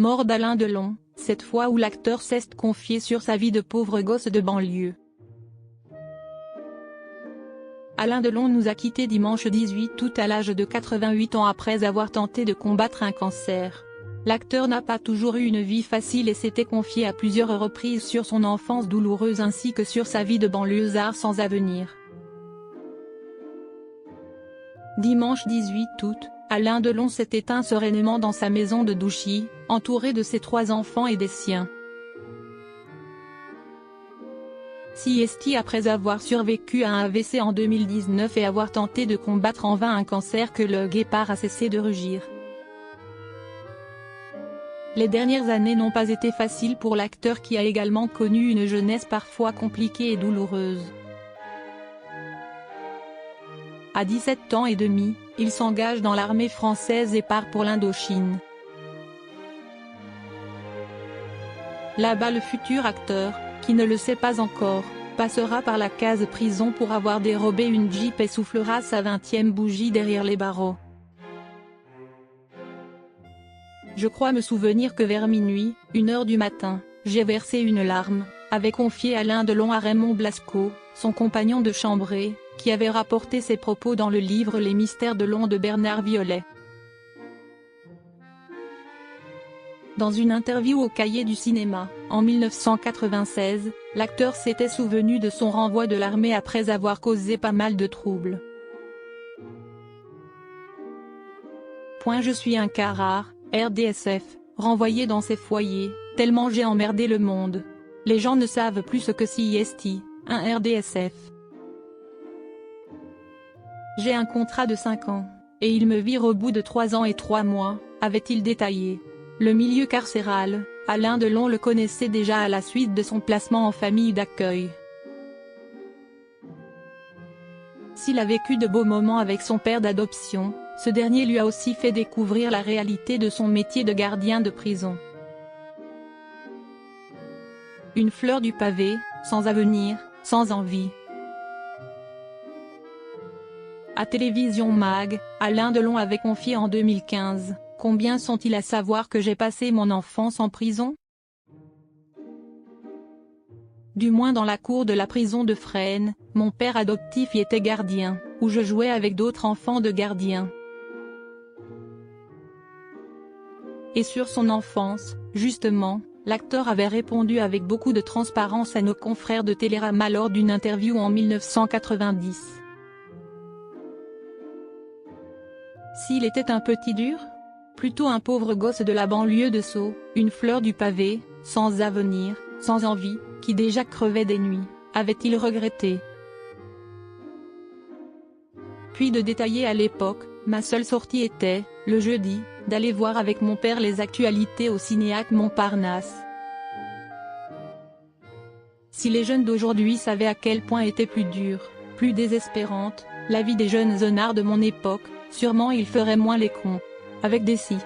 mort d'Alain Delon, cette fois où l'acteur s'est confié sur sa vie de pauvre gosse de banlieue. Alain Delon nous a quittés dimanche 18 août à l'âge de 88 ans après avoir tenté de combattre un cancer. L'acteur n'a pas toujours eu une vie facile et s'était confié à plusieurs reprises sur son enfance douloureuse ainsi que sur sa vie de banlieusard sans avenir. Dimanche 18 août, Alain Delon s'est éteint sereinement dans sa maison de Douchy, entouré de ses 3 enfants et des siens. Siesti après avoir survécu à un AVC en 2019 et avoir tenté de combattre en vain un cancer que le guépard a cessé de rugir. Les dernières années n'ont pas été faciles pour l'acteur qui a également connu une jeunesse parfois compliquée et douloureuse. À 17 ans et demi, il s'engage dans l'armée française et part pour l'Indochine. Là-bas le futur acteur, qui ne le sait pas encore, passera par la case prison pour avoir dérobé une Jeep et soufflera sa 20e bougie derrière les barreaux. Je crois me souvenir que vers minuit, 1h du matin, j'ai versé une larme, avait confié Alain Delon à Raymond Blasco, son compagnon de chambrée, qui avait rapporté ses propos dans le livre Les Mystères Delon de Bernard Violet. Dans une interview au Cahiers du cinéma, en 1996, l'acteur s'était souvenu de son renvoi de l'armée après avoir causé pas mal de troubles. Je suis un cas rare, RDSF, renvoyé dans ces foyers, tellement j'ai emmerdé le monde. Les gens ne savent plus ce que c'est, un RDSF. J'ai un contrat de 5 ans, et il me vire au bout de 3 ans et 3 mois, avait-il détaillé. Le milieu carcéral, Alain Delon le connaissait déjà à la suite de son placement en famille d'accueil. S'il a vécu de beaux moments avec son père d'adoption, ce dernier lui a aussi fait découvrir la réalité de son métier de gardien de prison. Une fleur du pavé, sans avenir, sans envie. À Télévision Mag, Alain Delon avait confié en 2015, « Combien sont-ils à savoir que j'ai passé mon enfance en prison ? Du moins dans la cour de la prison de Fresnes, mon père adoptif y était gardien, où je jouais avec d'autres enfants de gardiens. » Et sur son enfance, justement, l'acteur avait répondu avec beaucoup de transparence à nos confrères de Télérama lors d'une interview en 1990. S'il était un petit dur ? Plutôt un pauvre gosse de la banlieue de Sceaux, une fleur du pavé, sans avenir, sans envie, qui déjà crevait des nuits, avait-il regretté. Puis de détailler à l'époque, ma seule sortie était, le jeudi, d'aller voir avec mon père les actualités au cinéaque Montparnasse. Si les jeunes d'aujourd'hui savaient à quel point était plus dure, plus désespérante, la vie des jeunes zonards de mon époque, sûrement ils feraient moins les cons. Avec des si.